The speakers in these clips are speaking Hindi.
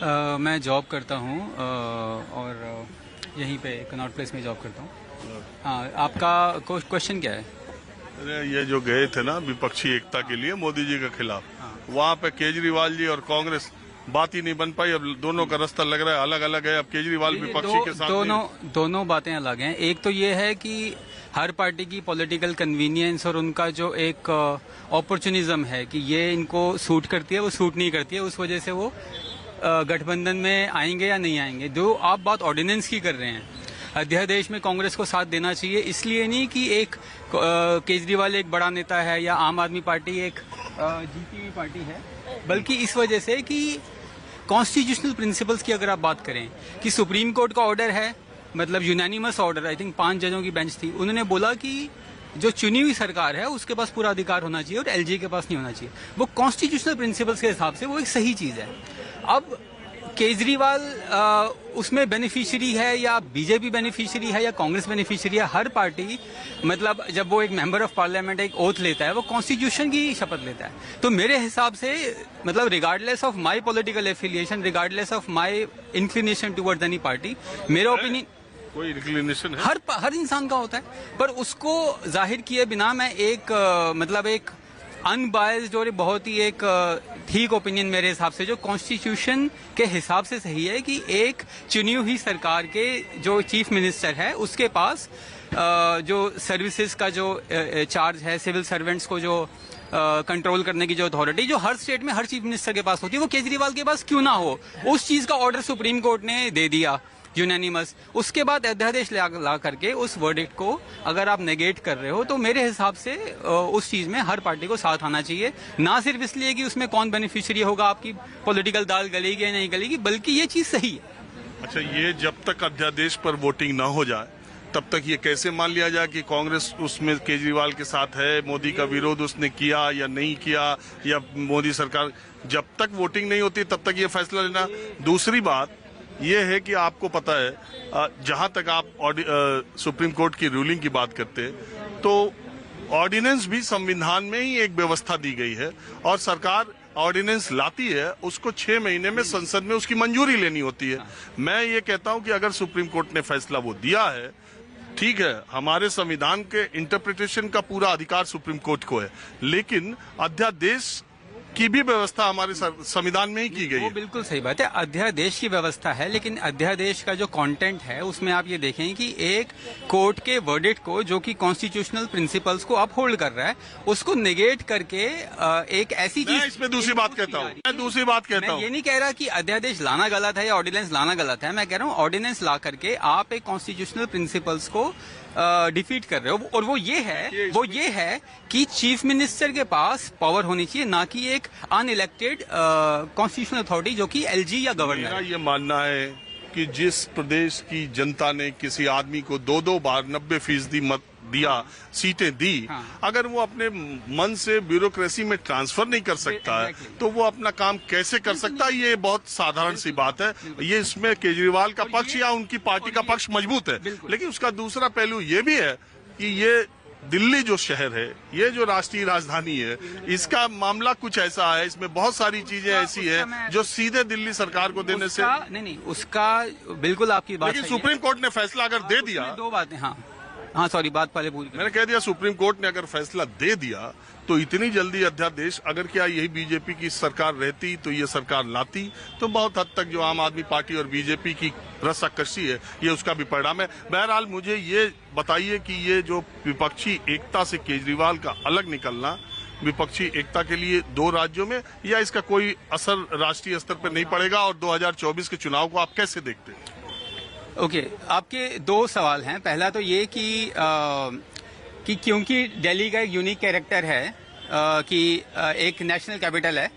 मैं जॉब करता हूँ और यहीं पे कनॉट प्लेस में जॉब करता हूँ। हाँ, आपका क्वेश्चन क्या है? अरे ये जो गए थे ना विपक्षी एकता के लिए मोदी जी के खिलाफ, वहाँ पे केजरीवाल जी और कांग्रेस बात ही नहीं बन पाई। अब दोनों का रास्ता लग रहा है अलग अलग है। अब केजरीवाल विपक्षी के साथ दोनों बातें अलग हैं। एक तो ये है कि हर पार्टी की पॉलिटिकल कन्वीनियंस और उनका जो एक अपॉर्चुनिज्म है कि ये इनको सूट करती है, वो सूट नहीं करती है, उस वजह से वो गठबंधन में आएंगे या नहीं आएंगे। जो आप बात ऑर्डिनेंस की कर रहे हैं, अध्यादेश में कांग्रेस को साथ देना चाहिए, इसलिए नहीं कि एक केजरीवाल एक बड़ा नेता है या आम आदमी पार्टी एक जीती हुई पार्टी है, बल्कि इस वजह से कि कॉन्स्टिट्यूशनल प्रिंसिपल्स की अगर आप बात करें कि सुप्रीम कोर्ट का ऑर्डर है, मतलब यूनानिमस ऑर्डर, आई थिंक 5 जजों की बेंच थी, उन्होंने बोला कि जो चुनी हुई सरकार है उसके पास पूरा अधिकार होना चाहिए और एलजी के पास नहीं होना चाहिए। वो कॉन्स्टिट्यूशनल प्रिंसिपल्स के हिसाब से वो एक सही चीज है। अब केजरीवाल उसमें बेनिफिशियरी है या बीजेपी बेनिफिशियरी है या कांग्रेस बेनिफिशियरी है, हर पार्टी मतलब जब वो एक मेंबर ऑफ पार्लियामेंट एक ओथ लेता है वो कॉन्स्टिट्यूशन की शपथ लेता है। तो मेरे हिसाब से मतलब regardless of my political affiliation, regardless of my inclination towards any party, मेरा ओपिनियन कोई इंक्लिनेशन है हर इंसान का होता है, पर उसको जाहिर किए बिना मैं एक मतलब एक अनबायस्ड और बहुत ही एक ठीक ओपिनियन मेरे हिसाब से जो कॉन्स्टिट्यूशन के हिसाब से सही है कि एक चुनी हुई सरकार के जो चीफ मिनिस्टर है उसके पास जो सर्विसेज का जो चार्ज है, सिविल सर्वेंट्स को जो कंट्रोल करने की जो अथॉरिटी जो हर स्टेट में हर चीफ मिनिस्टर के पास होती है, वो केजरीवाल के पास क्यों ना हो। उस चीज का ऑर्डर सुप्रीम कोर्ट ने दे दिया यूनानिमस। उसके बाद अध्यादेश ला करके उस वर्डिक्ट को अगर आप नेगेट कर रहे हो तो मेरे हिसाब से उस चीज में हर पार्टी को साथ आना चाहिए, ना सिर्फ इसलिए कि उसमें कौन बेनिफिशियरी होगा, आपकी पॉलिटिकल दाल गलेगी या नहीं गलेगी, बल्कि ये चीज सही है। अच्छा, ये जब तक अध्यादेश पर वोटिंग ना हो जाए तब तक ये कैसे मान लिया जाए कि कांग्रेस उसमें केजरीवाल के साथ है, मोदी का विरोध उसने किया या नहीं किया, या मोदी सरकार, जब तक वोटिंग नहीं होती तब तक ये फैसला लेना। दूसरी बात ये है कि आपको पता है जहां तक आप सुप्रीम कोर्ट की रूलिंग की बात करते हैं तो ऑर्डिनेंस भी संविधान में ही एक व्यवस्था दी गई है और सरकार ऑर्डिनेंस लाती है उसको 6 महीने में संसद में उसकी मंजूरी लेनी होती है। मैं ये कहता हूं कि अगर सुप्रीम कोर्ट ने फैसला वो दिया है, ठीक है, हमारे संविधान के इंटरप्रिटेशन का पूरा अधिकार सुप्रीम कोर्ट को है, लेकिन अध्यादेश की भी व्यवस्था हमारे संविधान में ही की गई है। वो बिल्कुल सही बात है, अध्यादेश की व्यवस्था है, लेकिन अध्यादेश का जो कंटेंट है उसमें आप ये देखें कि एक कोर्ट के वर्डिक्ट को जो कि कॉन्स्टिट्यूशनल प्रिंसिपल्स को अपहोल्ड कर रहा है उसको नेगेट करके एक ऐसी चीज। इसमें दूसरी बात कहता हूँ, मैं ये नहीं कह रहा कि अध्यादेश लाना गलत है या ऑर्डिनेंस लाना गलत है, मैं कह रहा हूँ ऑर्डिनेंस ला करके आप एक कॉन्स्टिट्यूशनल प्रिंसिपल्स को डिफीट कर रहे हो, और वो ये है कि चीफ मिनिस्टर के पास पावर होनी चाहिए, ना कि एक अनइलेक्टेड कॉन्स्टिट्यूशनल अथॉरिटी जो कि एलजी या गवर्नर। मेरा ये मानना है कि जिस प्रदेश की जनता ने किसी आदमी को 2-2 बार 90% मत दिया, सीटें दी, अगर वो अपने मन से ब्यूरोक्रेसी में ट्रांसफर नहीं कर सकता है तो वो अपना काम कैसे कर सकता है? ये बहुत साधारण सी बात है। ये इसमें केजरीवाल का पक्ष या उनकी पार्टी का पक्ष मजबूत है, लेकिन उसका दूसरा पहलू ये भी है कि ये दिल्ली जो शहर है, ये जो राष्ट्रीय राजधानी है, इसका मामला कुछ ऐसा है, इसमें बहुत सारी चीजें ऐसी है जो सीधे दिल्ली सरकार को देने से नहीं, उसका बिल्कुल आपकी बात, लेकिन सुप्रीम कोर्ट ने फैसला अगर दे दिया, 2 बातें। हाँ सॉरी, बात पहले पूरी मैंने कह दिया, सुप्रीम कोर्ट ने अगर फैसला दे दिया तो इतनी जल्दी अध्यादेश, अगर क्या यही बीजेपी की सरकार रहती तो ये सरकार लाती तो बहुत हद तक जो आम आदमी पार्टी और बीजेपी की रस्साकशी है ये उसका भी परिणाम है। बहरहाल मुझे ये बताइए कि ये जो विपक्षी एकता से केजरीवाल का अलग निकलना विपक्षी एकता के लिए 2 राज्यों में, या इसका कोई असर राष्ट्रीय स्तर पर नहीं पड़ेगा, और 2024 के चुनाव को आप कैसे देखते हैं? ओके, आपके 2 सवाल हैं। पहला तो ये कि क्योंकि दिल्ली का एक यूनिक कैरेक्टर है कि एक नेशनल कैपिटल है।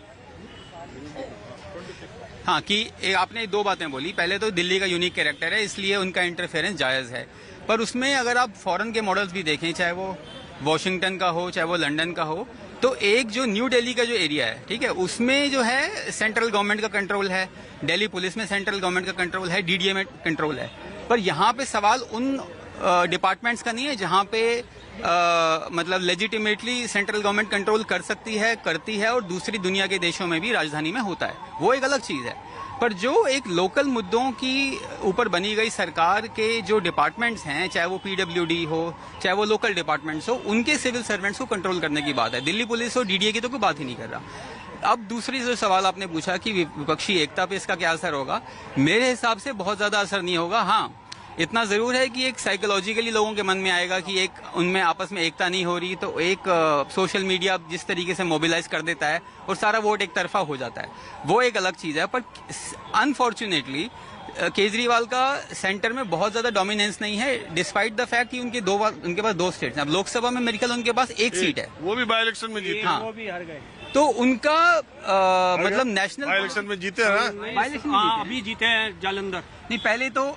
हाँ, कि आपने 2 बातें बोली। पहले तो दिल्ली का यूनिक कैरेक्टर है इसलिए उनका इंटरफेरेंस जायज़ है, पर उसमें अगर आप फॉरेन के मॉडल्स भी देखें, चाहे वो वॉशिंगटन का हो चाहे वो लंदन का हो, तो एक जो न्यू दिल्ली का जो एरिया है, ठीक है, उसमें जो है सेंट्रल गवर्नमेंट का कंट्रोल है, दिल्ली पुलिस में सेंट्रल गवर्नमेंट का कंट्रोल है, डीडीए में कंट्रोल है। पर यहाँ पे सवाल उन डिपार्टमेंट्स का नहीं है जहाँ पे मतलब लेजिटिमेटली सेंट्रल गवर्नमेंट कंट्रोल कर सकती है, करती है, और दूसरी दुनिया के देशों में भी राजधानी में होता है, वो एक अलग चीज है। पर जो एक लोकल मुद्दों की ऊपर बनी गई सरकार के जो डिपार्टमेंट्स हैं, चाहे वो पीडब्ल्यूडी हो, चाहे वो लोकल डिपार्टमेंट्स हो, उनके सिविल सर्वेंट्स को कंट्रोल करने की बात है। दिल्ली पुलिस और डीडीए की तो कोई बात ही नहीं कर रहा। अब दूसरी जो सवाल आपने पूछा कि विपक्षी एकता पे इसका क्या असर होगा, मेरे हिसाब से बहुत ज्यादा असर नहीं होगा। हाँ, इतना जरूर है कि एक साइकोलॉजिकली लोगों के मन में आएगा कि एक उनमें आपस में एकता नहीं हो रही, तो एक सोशल मीडिया जिस तरीके से मोबिलाइज कर देता है और सारा वोट एक तरफा हो जाता है, वो एक अलग चीज है। पर अनफॉर्चुनेटली केजरीवाल का सेंटर में बहुत ज्यादा डोमिनेंस नहीं है, डिस्पाइट द फैक्ट कि उनके पास 2 स्टेट्स हैं। अब लोकसभा में मेरे ख्याल उनके पास 1 सीट है, वो भी बाई इलेक्शन में जीते। हाँ, वो भी हार गए। तो उनका मतलब नेशनल बाई इलेक्शन में जीते हैं ना। हाँ, अभी जीते हैं जालंधर। नहीं, पहले तो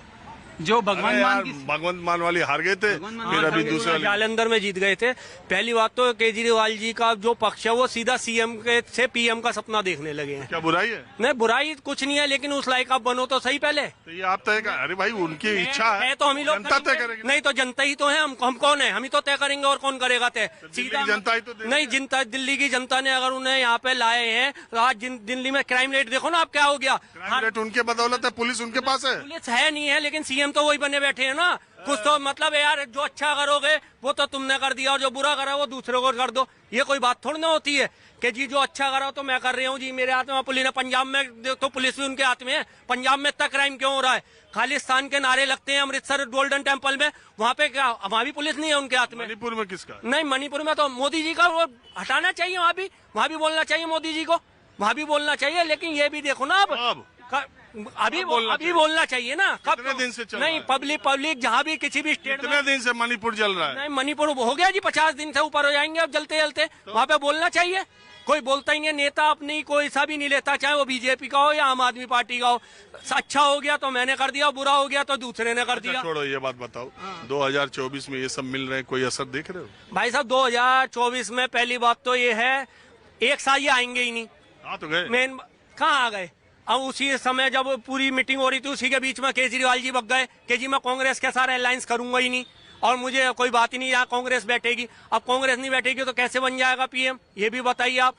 जो भगवान मान की भगवंत मान वाली हार गए थे, फिर अभी दूसरे वाले जालंधर में जीत गए थे। पहली बात तो केजरीवाल जी का जो पक्ष है वो सीधा सीएम के से पीएम का सपना देखने लगे हैं। क्या बुराई है? नहीं, बुराई कुछ नहीं है, लेकिन उस लायक आप बनो तो सही पहले। तो ये आप तय कर, अरे भाई उनकी इच्छा है तो हम ही लोग जनता तय करेगी। नहीं तो जनता ही तो है, हम कौन है? हम ही तो तय करेंगे और कौन करेगा तय? दिल्ली की जनता ही तो देगी। नहीं, जनता, दिल्ली की जनता ने अगर उन्हें यहाँ पे लाए हैं, तो आज दिल्ली में क्राइम रेट देखो ना आप क्या हो गया। क्राइम रेट उनके बदौलत है, पुलिस उनके पास है। पुलिस है नहीं है, लेकिन सीएम तो वही बने बैठे हैं ना। कुछ तो मतलब है यार, जो अच्छा करोगे वो तो तुमने कर दिया और जो बुरा करा वो दूसरे को कर दो। ये कोई बात थोड़ी ना होती है कि जी जो अच्छा करा तो मैं कर रही हूँ जी, मेरे हाथ में। पुलिस ने पंजाब में तो पुलिस भी उनके हाथ में है। पंजाब में इतना क्राइम क्यों हो रहा है? खालिस्तान के नारे लगते हैं अमृतसर गोल्डन टेम्पल में, वहाँ पे क्या वहाँ भी पुलिस नहीं है उनके हाथ में? मणिपुर में किसका? नहीं, मणिपुर में तो मोदी जी का, वो हटाना चाहिए। वहाँ भी बोलना चाहिए मोदी जी को, वहाँ भी बोलना चाहिए। लेकिन ये भी देखो ना अब अभी बोलना चाहिए ना। कब? कितने दिन से चल नहीं, रहा है? पब्लिक जहाँ भी किसी भी स्टेट कितने दिन से मणिपुर जल रहा है? नहीं, मणिपुर हो गया जी, 50 दिन से ऊपर हो जाएंगे अब जलते जलते। वहाँ पे बोलना चाहिए, कोई बोलता ही नहीं। नेता अपनी कोई सा भी नहीं लेता, चाहे वो बीजेपी का हो या आम आदमी पार्टी का हो। अच्छा हो गया तो मैंने कर दिया, बुरा हो गया तो दूसरे ने कर दिया। छोड़ो ये बात, बताओ 2024 में ये सब मिल रहे हैं, कोई असर देख रहे हो? भाई साहब, 2024 में पहली बात तो ये है, एक साल ये आएंगे ही नहीं। हाँ तो गए। मेन कहाँ आ गए? अब उसी समय जब पूरी मीटिंग हो रही थी, उसी के बीच में केजरीवाल जी बक गए कि जी मैं कांग्रेस के साथ अलायंस करूंगा ही नहीं और मुझे कोई बात ही नहीं, यहाँ कांग्रेस बैठेगी। अब कांग्रेस नहीं बैठेगी तो कैसे बन जाएगा पीएम, ये भी बताइए आप।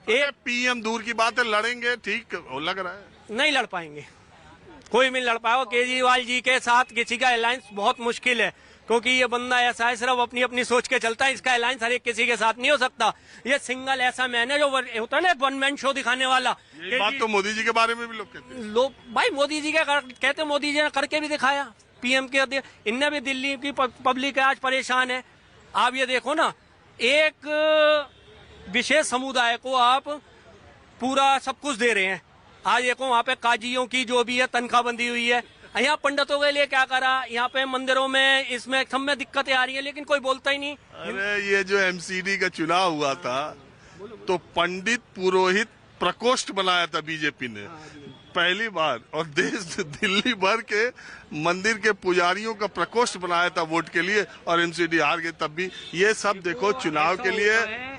पीएम दूर की बात है, लड़ेंगे ठीक लग रहा है। नहीं लड़ पाएंगे, कोई भी लड़ पाएगा। केजरीवाल जी के साथ किसी का अलायंस बहुत मुश्किल है, क्योंकि ये बंदा ऐसा है, सिर्फ अपनी अपनी सोच के चलता है। इसका अलायंस हर एक किसी के साथ नहीं हो सकता। ये सिंगल ऐसा मैन है जो होता है ना, 1 मैन शो दिखाने वाला। ये बात तो मोदी जी के बारे में भी लोग कहते हैं। लोग भाई मोदी जी के कहते, मोदी जी ने करके भी दिखाया। पीएम के इनने भी, दिल्ली की पब्लिक आज परेशान है। आप ये देखो ना, एक विशेष समुदाय को आप पूरा सब कुछ दे रहे हैं। आज देखो वहाँ पे काजियों की जो भी है तनख्वाह बंदी हुई है। यहाँ पंडितों के लिए क्या करा, यहाँ पे मंदिरों में, इसमें सब में दिक्कतें आ रही है, लेकिन कोई बोलता ही नहीं। अरे ये जो एमसीडी का चुनाव हुआ था, तो पंडित पुरोहित प्रकोष्ठ बनाया था बीजेपी ने पहली बार, और दिल्ली भर के मंदिर के पुजारियों का प्रकोष्ठ बनाया था वोट के लिए, और एमसीडी हार गए। तब भी ये सब देखो चुनाव के लिए